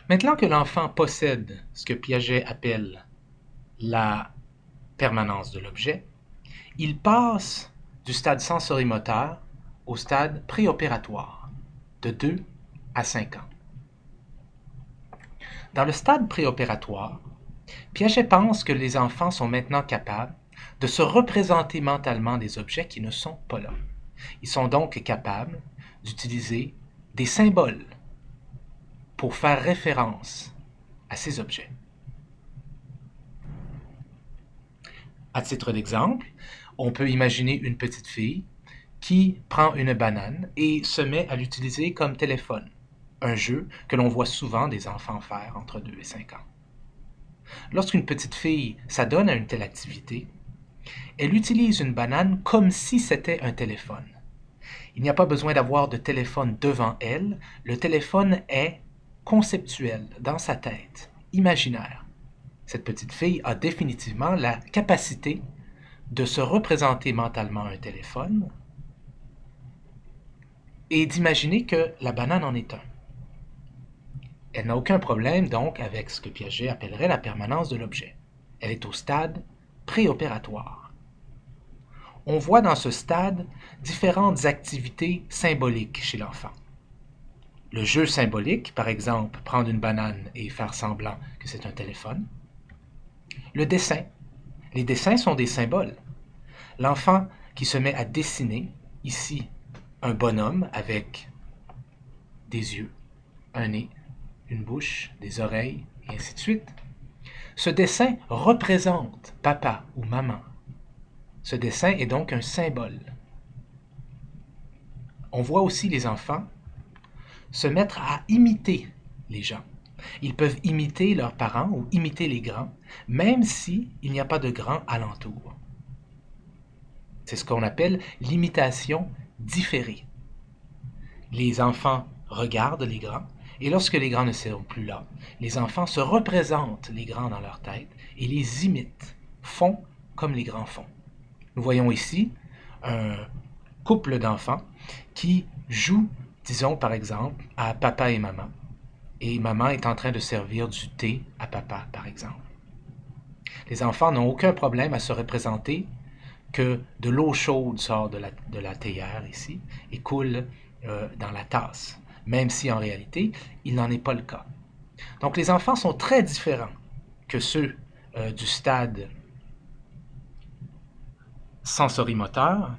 Maintenant que l'enfant possède ce que Piaget appelle la permanence de l'objet, il passe du stade sensorimoteur au stade préopératoire, de 2 à 5 ans. Dans le stade préopératoire, Piaget pense que les enfants sont maintenant capables de se représenter mentalement des objets qui ne sont pas là. Ils sont donc capables d'utiliser des symboles pour faire référence à ces objets. À titre d'exemple, on peut imaginer une petite fille qui prend une banane et se met à l'utiliser comme téléphone, un jeu que l'on voit souvent des enfants faire entre 2 et 5 ans. Lorsqu'une petite fille s'adonne à une telle activité, elle utilise une banane comme si c'était un téléphone. Il n'y a pas besoin d'avoir de téléphone devant elle, le téléphone est conceptuel dans sa tête, imaginaire. Cette petite fille a définitivement la capacité de se représenter mentalement un téléphone et d'imaginer que la banane en est un. Elle n'a aucun problème donc avec ce que Piaget appellerait la permanence de l'objet. Elle est au stade préopératoire. On voit dans ce stade différentes activités symboliques chez l'enfant. Le jeu symbolique, par exemple, prendre une banane et faire semblant que c'est un téléphone. Le dessin. Les dessins sont des symboles. L'enfant qui se met à dessiner, ici, un bonhomme avec des yeux, un nez, une bouche, des oreilles, et ainsi de suite. Ce dessin représente papa ou maman. Ce dessin est donc un symbole. On voit aussi les enfants se mettre à imiter les gens. Ils peuvent imiter leurs parents ou imiter les grands, même s'il n'y a pas de grands alentour. C'est ce qu'on appelle l'imitation différée. Les enfants regardent les grands, et lorsque les grands ne seront plus là, les enfants se représentent les grands dans leur tête et les imitent, font comme les grands font. Nous voyons ici un couple d'enfants qui joue, disons par exemple, à papa et maman. Et maman est en train de servir du thé à papa, par exemple. Les enfants n'ont aucun problème à se représenter que de l'eau chaude sort de la théière ici et coule dans la tasse, même si en réalité, il n'en est pas le cas. Donc les enfants sont très différents que ceux du stade sensorimoteur,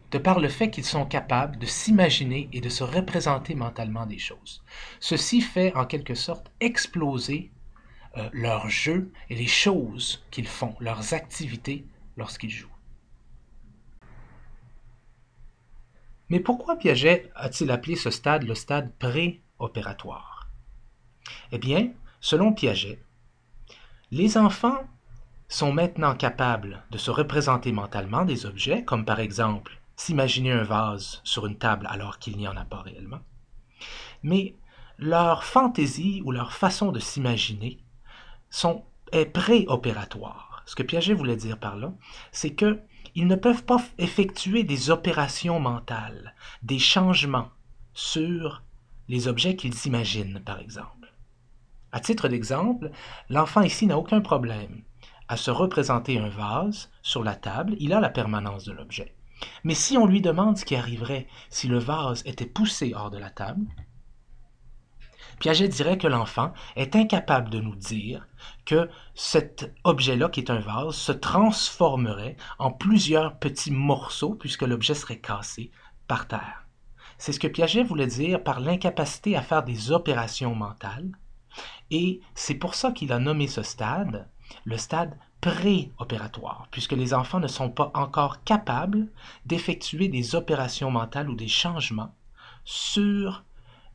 de par le fait qu'ils sont capables de s'imaginer et de se représenter mentalement des choses. Ceci fait en quelque sorte exploser leur jeu et les choses qu'ils font, leurs activités lorsqu'ils jouent. Mais pourquoi Piaget a-t-il appelé ce stade le stade préopératoire? Eh bien, selon Piaget, les enfants sont maintenant capables de se représenter mentalement des objets, comme par exemple s'imaginer un vase sur une table alors qu'il n'y en a pas réellement. Mais leur fantaisie ou leur façon de s'imaginer est préopératoire. Ce que Piaget voulait dire par là, c'est qu'ils ne peuvent pas effectuer des opérations mentales, des changements sur les objets qu'ils imaginent, par exemple. À titre d'exemple, l'enfant ici n'a aucun problème à se représenter un vase sur la table, il a la permanence de l'objet. Mais si on lui demande ce qui arriverait si le vase était poussé hors de la table, Piaget dirait que l'enfant est incapable de nous dire que cet objet-là, qui est un vase, se transformerait en plusieurs petits morceaux puisque l'objet serait cassé par terre. C'est ce que Piaget voulait dire par l'incapacité à faire des opérations mentales, et c'est pour ça qu'il a nommé ce stade le stade préopératoire, puisque les enfants ne sont pas encore capables d'effectuer des opérations mentales ou des changements sur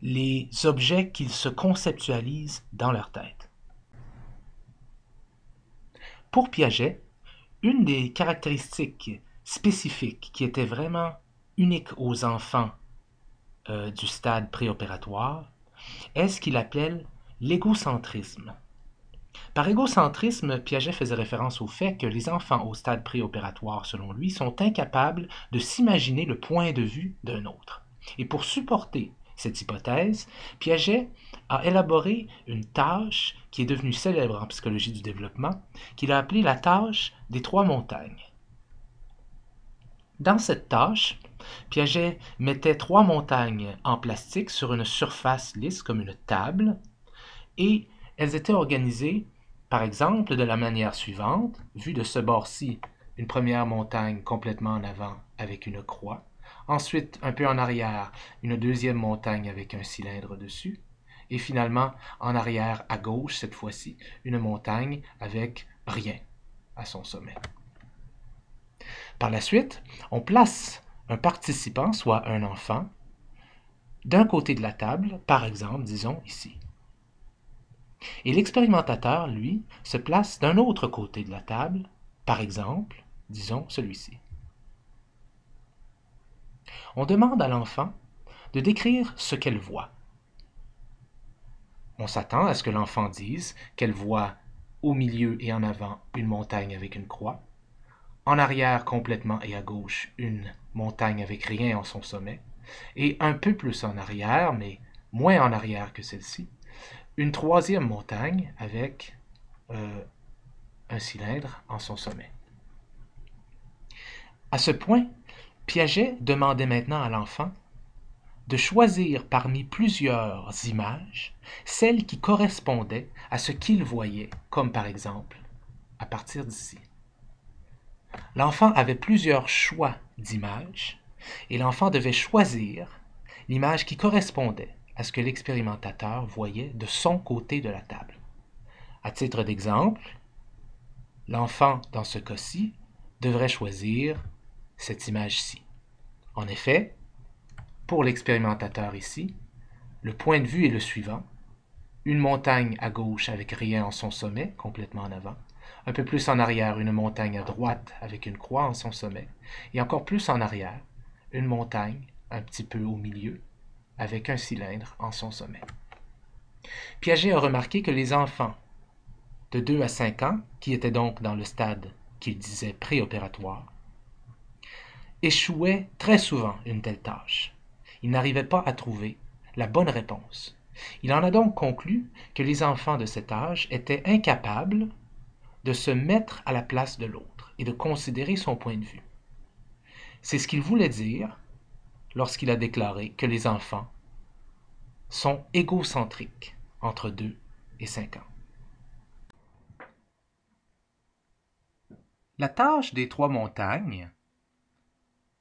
les objets qu'ils se conceptualisent dans leur tête. Pour Piaget, une des caractéristiques spécifiques qui était vraiment unique aux enfants du stade préopératoire est ce qu'il appelle l'égocentrisme. Par égocentrisme, Piaget faisait référence au fait que les enfants au stade préopératoire, selon lui, sont incapables de s'imaginer le point de vue d'un autre. Et pour supporter cette hypothèse, Piaget a élaboré une tâche qui est devenue célèbre en psychologie du développement, qu'il a appelée la tâche des 3 montagnes. Dans cette tâche, Piaget mettait 3 montagnes en plastique sur une surface lisse comme une table, et elles étaient organisées, par exemple, de la manière suivante, vue de ce bord-ci, une première montagne complètement en avant avec une croix, ensuite un peu en arrière, une deuxième montagne avec un cylindre dessus, et finalement en arrière à gauche, cette fois-ci, une montagne avec rien à son sommet. Par la suite, on place un participant, soit un enfant, d'un côté de la table, par exemple, disons ici. Et l'expérimentateur, lui, se place d'un autre côté de la table, par exemple, disons celui-ci. On demande à l'enfant de décrire ce qu'elle voit. On s'attend à ce que l'enfant dise qu'elle voit au milieu et en avant une montagne avec une croix, en arrière complètement et à gauche une montagne avec rien en son sommet, et un peu plus en arrière, mais moins en arrière que celle-ci, une troisième montagne avec un cylindre en son sommet. À ce point, Piaget demandait maintenant à l'enfant de choisir parmi plusieurs images celles qui correspondaient à ce qu'il voyait, comme par exemple à partir d'ici. L'enfant avait plusieurs choix d'images et l'enfant devait choisir l'image qui correspondait à ce que l'expérimentateur voyait de son côté de la table. À titre d'exemple, l'enfant, dans ce cas-ci, devrait choisir cette image-ci. En effet, pour l'expérimentateur ici, le point de vue est le suivant. Une montagne à gauche avec rien en son sommet, complètement en avant. Un peu plus en arrière, une montagne à droite avec une croix en son sommet. Et encore plus en arrière, une montagne un petit peu au milieu avec un cylindre en son sommet. Piaget a remarqué que les enfants de 2 à 5 ans, qui étaient donc dans le stade qu'il disait préopératoire, échouaient très souvent une telle tâche. Ils n'arrivaient pas à trouver la bonne réponse. Il en a donc conclu que les enfants de cet âge étaient incapables de se mettre à la place de l'autre et de considérer son point de vue. C'est ce qu'il voulait dire lorsqu'il a déclaré que les enfants sont égocentriques entre 2 et 5 ans. La tâche des 3 montagnes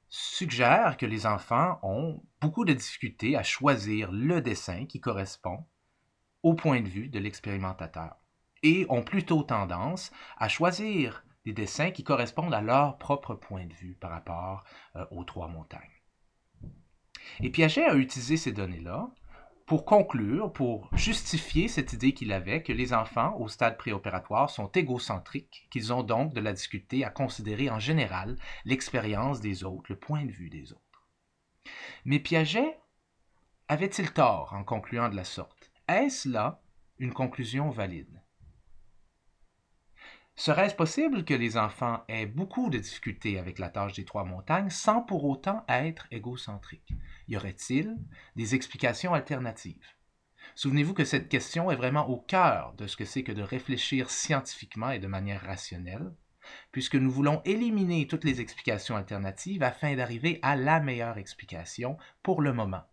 suggère que les enfants ont beaucoup de difficultés à choisir le dessin qui correspond au point de vue de l'expérimentateur et ont plutôt tendance à choisir des dessins qui correspondent à leur propre point de vue par rapport aux 3 montagnes. Et Piaget a utilisé ces données-là pour conclure, pour justifier cette idée qu'il avait que les enfants au stade préopératoire sont égocentriques, qu'ils ont donc de la difficulté à considérer en général l'expérience des autres, le point de vue des autres. Mais Piaget avait-il tort en concluant de la sorte? Est-ce là une conclusion valide? Serait-ce possible que les enfants aient beaucoup de difficultés avec la tâche des 3 montagnes sans pour autant être égocentriques? Y aurait-il des explications alternatives? Souvenez-vous que cette question est vraiment au cœur de ce que c'est que de réfléchir scientifiquement et de manière rationnelle, puisque nous voulons éliminer toutes les explications alternatives afin d'arriver à la meilleure explication pour le moment,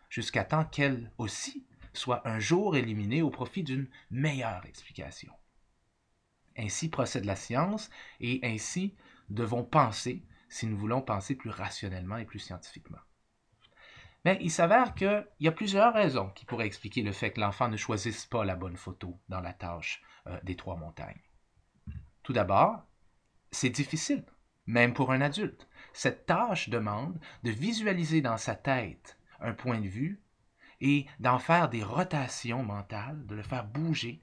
jusqu'à temps qu'elle aussi soit un jour éliminée au profit d'une meilleure explication. Ainsi procède la science et ainsi devons penser si nous voulons penser plus rationnellement et plus scientifiquement. Mais il s'avère qu'il y a plusieurs raisons qui pourraient expliquer le fait que l'enfant ne choisisse pas la bonne photo dans la tâche des 3 montagnes. Tout d'abord, c'est difficile, même pour un adulte. Cette tâche demande de visualiser dans sa tête un point de vue et d'en faire des rotations mentales, de le faire bouger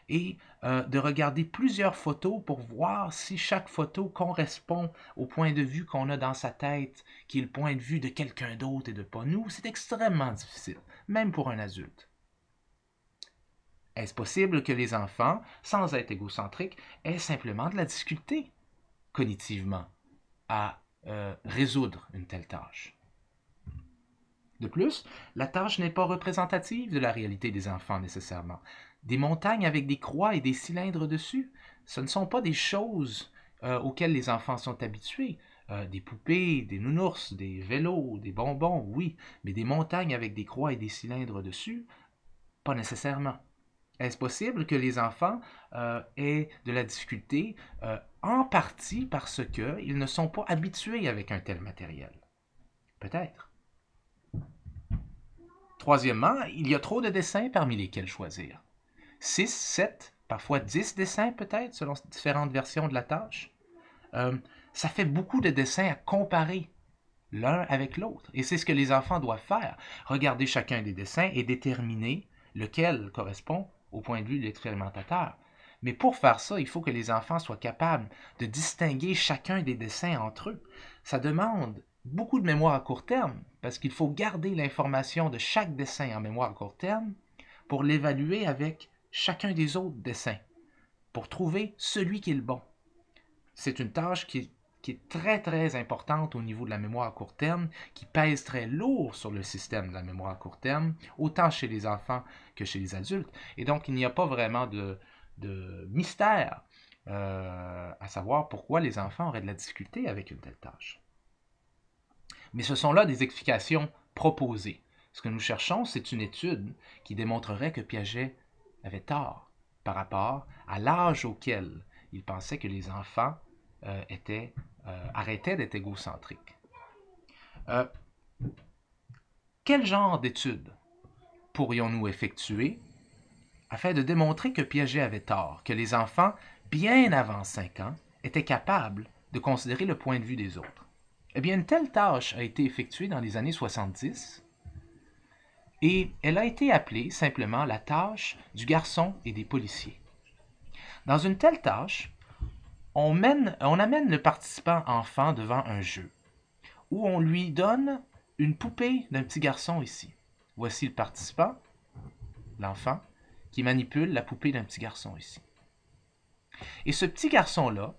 et de regarder plusieurs photos pour voir si chaque photo correspond au point de vue qu'on a dans sa tête, qui est le point de vue de quelqu'un d'autre et de pas nous. C'est extrêmement difficile, même pour un adulte. Est-ce possible que les enfants, sans être égocentriques, aient simplement de la difficulté cognitivement à résoudre une telle tâche? De plus, la tâche n'est pas représentative de la réalité des enfants nécessairement. Des montagnes avec des croix et des cylindres dessus, ce ne sont pas des choses auxquelles les enfants sont habitués. Des poupées, des nounours, des vélos, des bonbons, oui, mais des montagnes avec des croix et des cylindres dessus, pas nécessairement. Est-ce possible que les enfants aient de la difficulté en partie parce qu'ils ne sont pas habitués avec un tel matériel? Peut-être. Troisièmement, il y a trop de dessins parmi lesquels choisir. 6, 7, parfois 10 dessins peut-être, selon différentes versions de la tâche. Ça fait beaucoup de dessins à comparer l'un avec l'autre. Et c'est ce que les enfants doivent faire. Regarder chacun des dessins et déterminer lequel correspond au point de vue de l'expérimentateur. Mais pour faire ça, il faut que les enfants soient capables de distinguer chacun des dessins entre eux. Ça demande beaucoup de mémoire à court terme, parce qu'il faut garder l'information de chaque dessin en mémoire à court terme pour l'évaluer avec chacun des autres dessins, pour trouver celui qui est le bon. C'est une tâche qui est très très importante au niveau de la mémoire à court terme, qui pèse très lourd sur le système de la mémoire à court terme, autant chez les enfants que chez les adultes. Et donc, il n'y a pas vraiment de mystère à savoir pourquoi les enfants auraient de la difficulté avec une telle tâche. Mais ce sont là des explications proposées. Ce que nous cherchons, c'est une étude qui démontrerait que Piaget avait tort par rapport à l'âge auquel il pensait que les enfants arrêtaient d'être égocentriques. Quel genre d'études pourrions-nous effectuer afin de démontrer que Piaget avait tort, que les enfants, bien avant 5 ans, étaient capables de considérer le point de vue des autres? Eh bien, une telle tâche a été effectuée dans les années 70 et elle a été appelée simplement la tâche du garçon et des policiers. Dans une telle tâche, on amène le participant enfant devant un jeu où on lui donne une poupée d'un petit garçon ici. Voici le participant, l'enfant, qui manipule la poupée d'un petit garçon ici. Et ce petit garçon-là,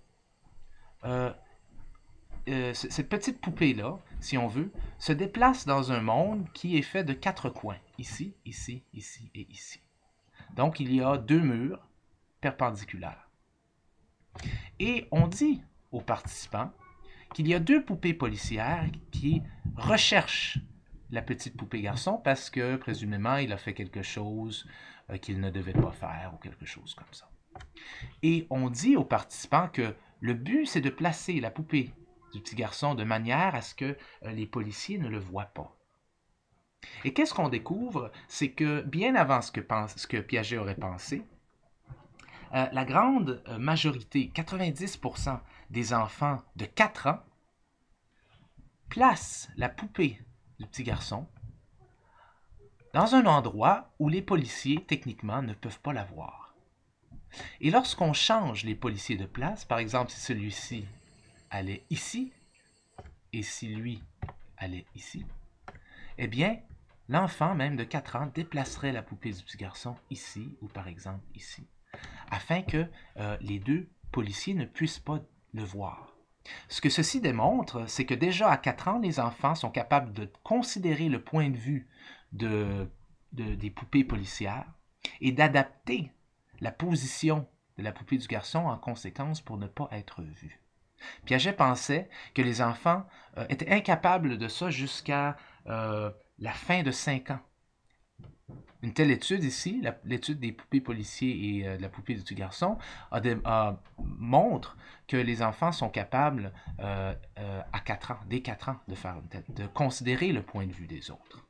cette petite poupée-là, si on veut, se déplace dans un monde qui est fait de 4 coins. Ici, ici, ici et ici. Donc, il y a 2 murs perpendiculaires. Et on dit aux participants qu'il y a 2 poupées policières qui recherchent la petite poupée garçon parce que, présumément, il a fait quelque chose qu'il ne devait pas faire ou quelque chose comme ça. Et on dit aux participants que le but, c'est de placer la poupée du petit garçon de manière à ce que les policiers ne le voient pas. Et qu'est-ce qu'on découvre? C'est que bien avant ce que Piaget aurait pensé, la grande majorité, 90% des enfants de 4 ans, placent la poupée du petit garçon dans un endroit où les policiers, techniquement, ne peuvent pas la voir. Et lorsqu'on change les policiers de place, par exemple, si celui-ci allait ici, et si lui allait ici, eh bien, l'enfant, même de 4 ans, déplacerait la poupée du petit garçon ici, ou par exemple ici, afin que les 2 policiers ne puissent pas le voir. Ce que ceci démontre, c'est que déjà à 4 ans, les enfants sont capables de considérer le point de vue des poupées policières et d'adapter la position de la poupée du garçon en conséquence pour ne pas être vus. Piaget pensait que les enfants étaient incapables de ça jusqu'à la fin de 5 ans. Une telle étude ici, l'étude des poupées policiers et de la poupée du petit garçon, montre que les enfants sont capables à 4 ans, dès 4 ans, de considérer le point de vue des autres.